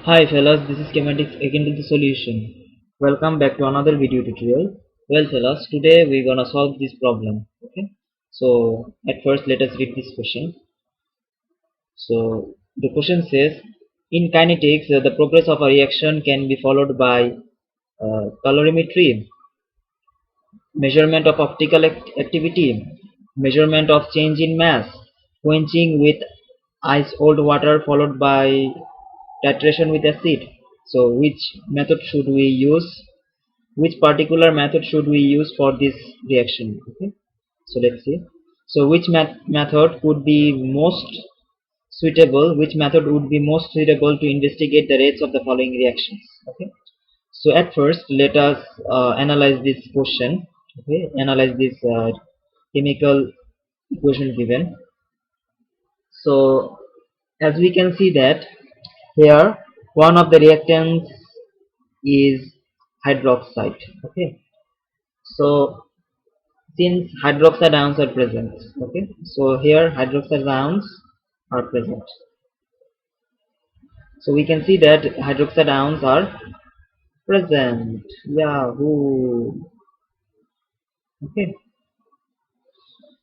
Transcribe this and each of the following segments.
Hi fellas, this is Schematics again to the solution. Welcome back to another video tutorial. Well fellas, today we're gonna solve this problem. Okay. So at first let us read this question. So the question says, in kinetics, the progress of a reaction can be followed by calorimetry, measurement of optical activity, measurement of change in mass, quenching with ice cold water followed by titration with acid. So which method should we use? Which particular method should we use for this reaction? Okay, so let's see. So which method could be most suitable? Which method would be most suitable to investigate the rates of the following reactions? Okay, so at first let us analyze this question. Okay, analyze this chemical equation given. So as we can see that here one of the reactants is hydroxide. Okay, so since hydroxide ions are present, okay, so here hydroxide ions are present, so we can see that hydroxide ions are present. Yahoo! Okay,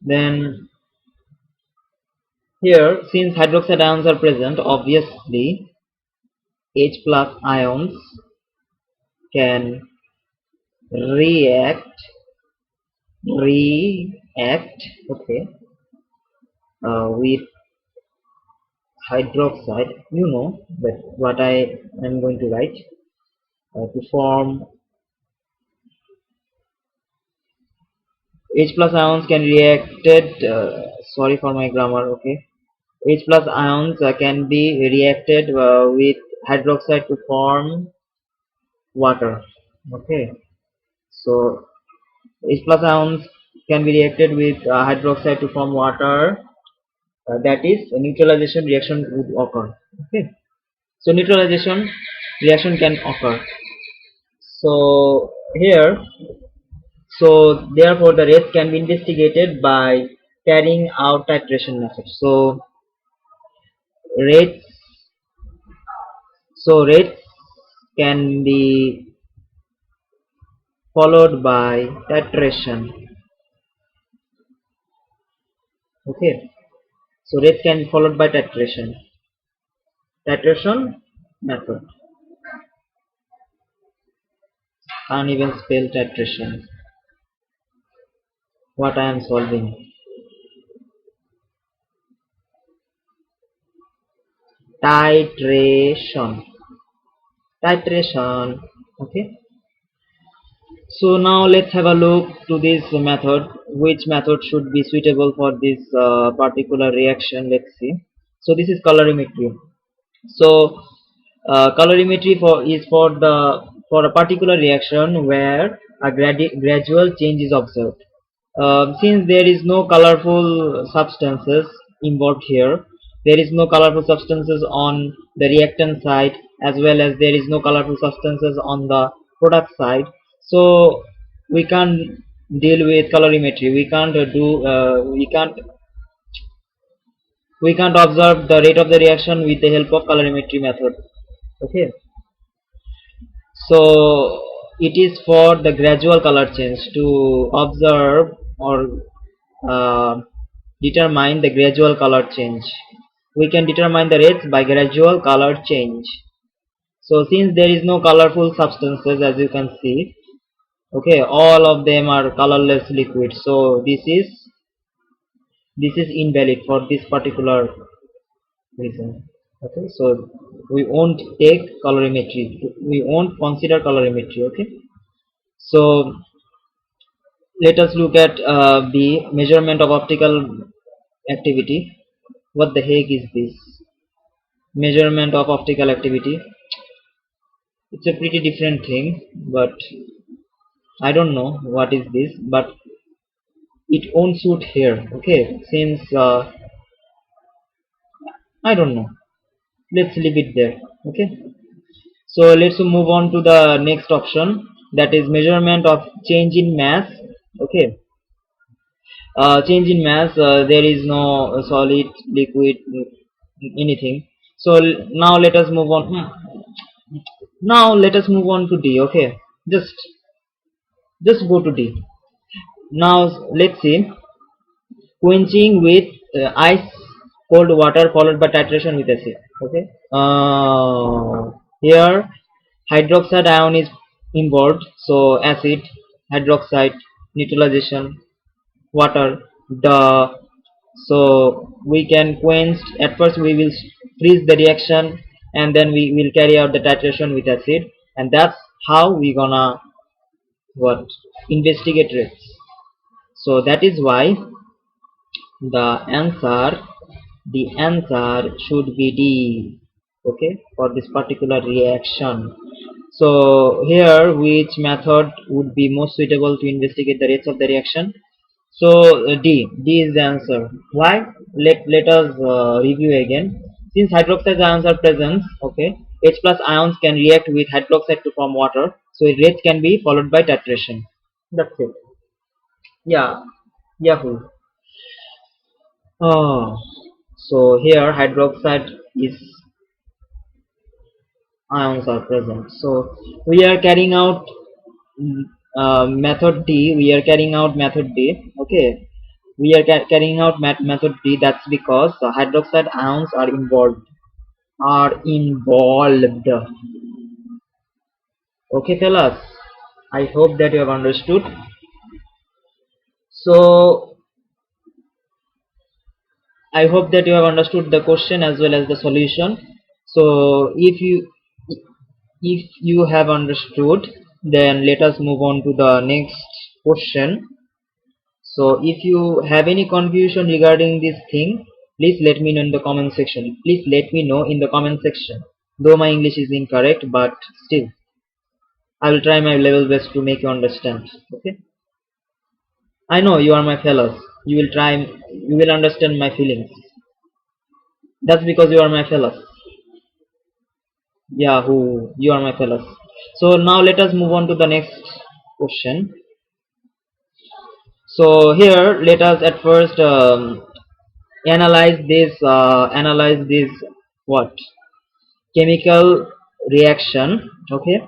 then here since hydroxide ions are present, obviously H plus ions can react react, okay, with hydroxide. You know that what I am going to write, to form H plus ions can reacted, sorry for my grammar, okay, H plus ions can be reacted with hydroxide to form water. Okay, so H plus ions can be reacted with hydroxide to form water, that is a neutralization reaction would occur. Okay, so neutralization reaction can occur. So here, so therefore the rates can be investigated by carrying out titration method. So rates rates can be followed by titration. Okay, so rates can be followed by titration method. Can't even spell titration. What I am solving, titration, titration. Okay, so now let's have a look to this method. Which method should be suitable for this particular reaction? Let's see. So this is colorimetry. So colorimetry is for a particular reaction where a gradual change is observed. Since there is no colorful substances involved here, there is no colorful substances on the reactant side as well as there is no colorful substances on the product side. So we can't deal with colorimetry. We can't observe the rate of the reaction with the help of colorimetry method. Okay, so it is for the gradual color change to observe or uh, determine the gradual color change. We can determine the rates by gradual color change. So since there is no colorful substances, as you can see, okay, all of them are colorless liquid, so this is invalid for this particular reason. Okay, so we won't take colorimetry, we won't consider colorimetry. Okay, so let us look at the measurement of optical activity. What the heck is this measurement of optical activity? It's a pretty different thing, but I don't know what is this, but it won't suit here. Okay, since I don't know, let's leave it there. Okay, so let's move on to the next option, that is measurement of change in mass. Okay, change in mass, there is no solid liquid anything. So now let us move on. Now let us move on to D. Okay, just go to D. Now let's see, quenching with ice cold water followed by titration with acid. Okay, here hydroxide ion is involved, so acid, hydroxide, neutralization, water, the so we can quench. At first we will freeze the reaction, and then we will carry out the titration with acid, and that's how we gonna what investigate rates. So that is why the answer the answer should be D. Okay, for this particular reaction. So here, which method would be most suitable to investigate the rates of the reaction? So D is the answer. Why? Let us review again. Since hydroxide ions are present, okay, H plus ions can react with hydroxide to form water. So rates can be followed by titration. That's it. Yeah. Yahoo. Oh, so here hydroxide is ions are present. So we are carrying out method D. We are carrying out method D. Okay, we are carrying out method D. That's because hydroxide ions are involved. Are involved. Okay, fellas. I hope that you have understood. So I hope that you have understood the question as well as the solution. So if you have understood, then let us move on to the next question. So if you have any confusion regarding this thing, please let me know in the comment section. Please let me know in the comment section. Though my English is incorrect, but still I will try my level best to make you understand. Okay, I know you are my fellows. You will understand my feelings. That's because you are my fellows. Yeah, who you are my fellows. So now let us move on to the next question. So here let us at first analyze this what chemical reaction. Okay,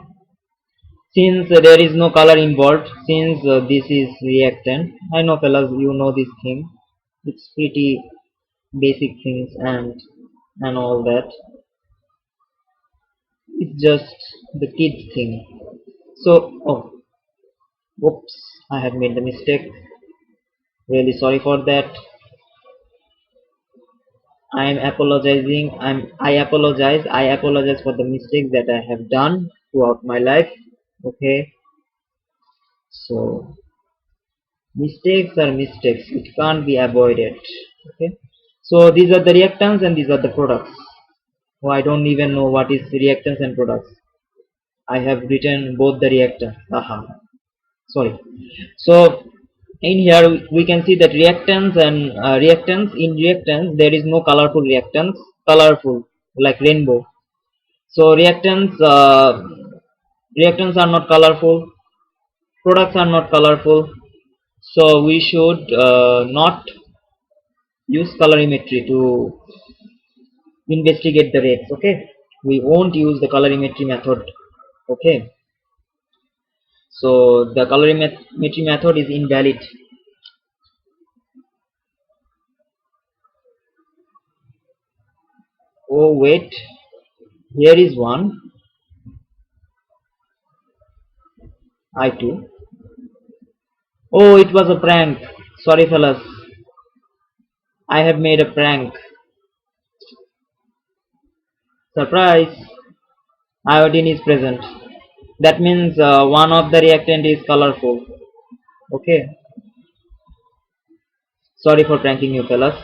since there is no color involved, since this is reactant, I know fellas you know this thing, it's pretty basic things, and all that, it's just the kids thing. So oops, I have made the mistake, really sorry for that. I apologize for the mistakes that I have done throughout my life. Okay, so mistakes are mistakes, it can't be avoided. Okay, so these are the reactants and these are the products. Oh, I don't even know what is reactants and products. I have written both the reactants. Aha, sorry. So in here we can see that reactants and reactants, there is no colorful reactants, colorful like rainbow. So reactants are not colorful, products are not colorful, so we should not use colorimetry to investigate the rates. Okay, we won't use the colorimetry method. Okay, so the colorimetry method is invalid. Oh wait, here is one. I2. Oh, it was a prank. Sorry fellas, I have made a prank. Surprise, iodine is present. That means one of the reactant is colorful. Okay, sorry for pranking you fellas.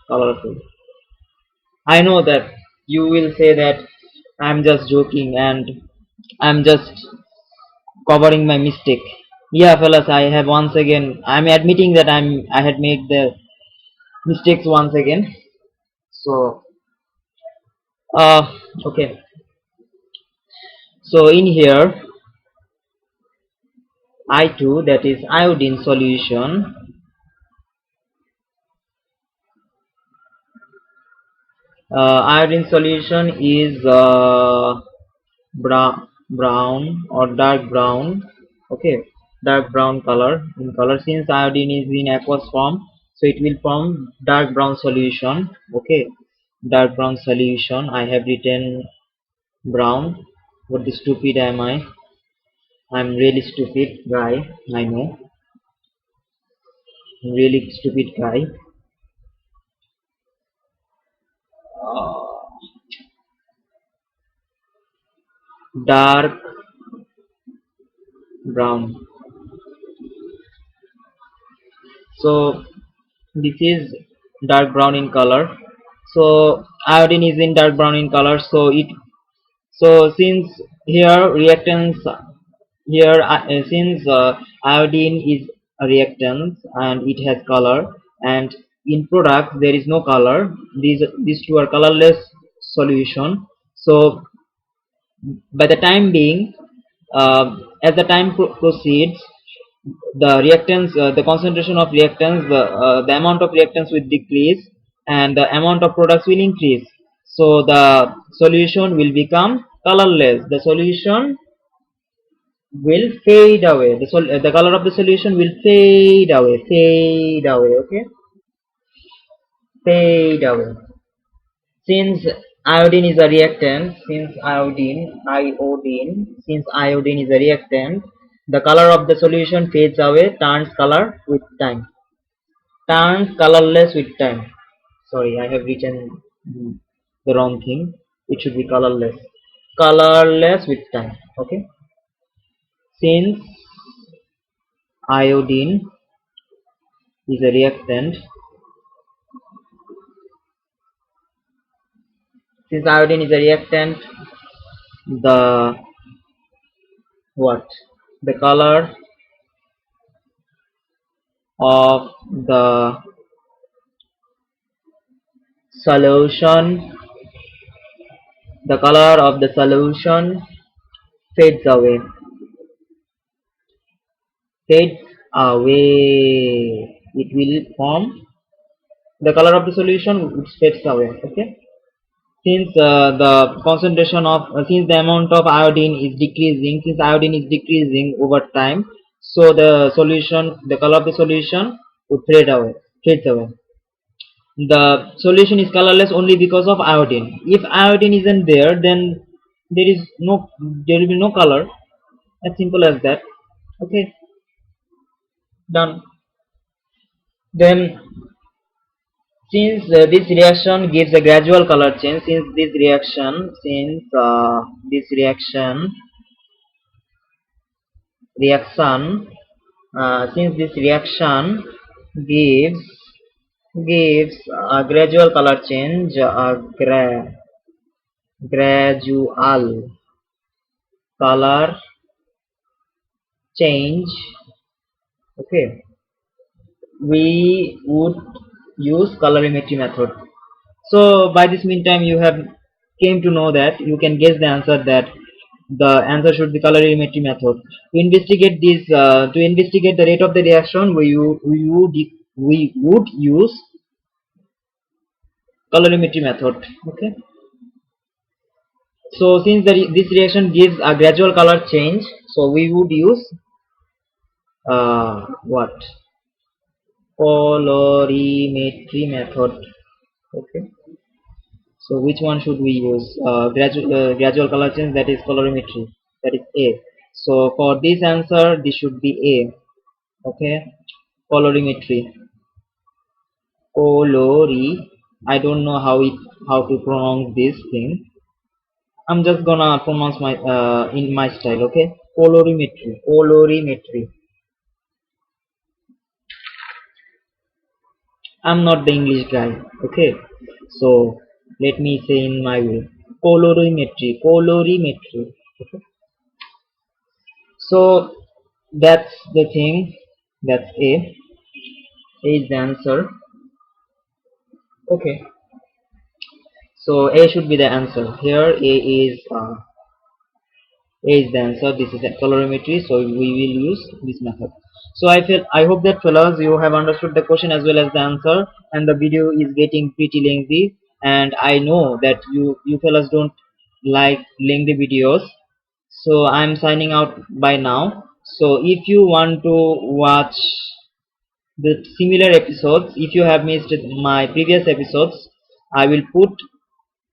Colorful. I know that you will say that I'm just joking and I'm just covering my mistake. Yeah, fellas, I have once again. I'm admitting that I had made the mistakes once again. So, okay. So in here, I2, that is iodine solution. Iodine solution is brown. brown or dark brown. Okay, dark brown color in color. Since iodine is in aqueous form, so it will form dark brown solution. Okay, dark brown solution. I have written brown. What the stupid am I? I'm really stupid guy. I know. I'm really stupid guy. Dark brown. So this is dark brown in color. So iodine is in dark brown in color. So since here reactants here since iodine is a reactant and it has color, and in product there is no color. These two are colorless solution. So by the time being, as the time proceeds, the reactants the concentration of reactants, the amount of reactants will decrease and the amount of products will increase. So the solution will become colorless. The solution will fade away. The color of the solution will fade away. Okay, fade away. Since iodine is a reactant, since iodine is a reactant, the color of the solution fades away, turns color with time, turns colorless with time. Sorry, I have written the wrong thing. It should be colorless. Colorless with time. Okay. Since iodine is a reactant, since iodine is a reactant, the what? The color of the solution, the color of the solution fades away, fades away. It will form the color of the solution which fades away. Okay. Since the concentration of since the amount of iodine is decreasing, since iodine is decreasing over time, so the solution, the color of the solution would fades away. The solution is colorless only because of iodine. If iodine isn't there, then there will be no color. As simple as that. Okay, done. Then since this reaction gives a gradual color change, since this reaction since this reaction gives gives a gradual color change, gradual color change. Okay, we would use colorimetry method. So by this meantime you have came to know that you can guess the answer, that the answer should be colorimetry method. To investigate this, to investigate the rate of the reaction, we would use colorimetry method. Okay. So since this reaction gives a gradual color change, so we would use what? Colorimetry method. Okay. So which one should we use? Gradual color change, that is colorimetry. That is A. So for this answer, this should be A. Okay. Colorimetry. Colori. I don't know how to pronounce this thing. I'm just gonna pronounce my in my style. Okay. Colorimetry. Colorimetry. I'm not the English guy. Okay. So let me say in my way. Colorimetry. Colorimetry. Okay. So that's the thing. That's A. A is the answer. Okay. So A should be the answer. Here A is the answer. This is a colorimetry. So we will use this method. So I hope that fellas you have understood the question as well as the answer, and the video is getting pretty lengthy. And I know that you fellas don't like lengthy videos. So I'm signing out by now. So if you want to watch the similar episodes, if you have missed my previous episodes, I will put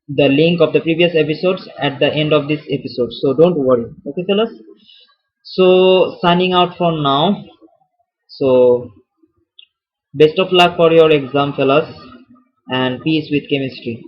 the link of the previous episodes at the end of this episode, so don't worry. Okay fellas, so signing out for now. So best of luck for your exam fellas, and peace with chemistry.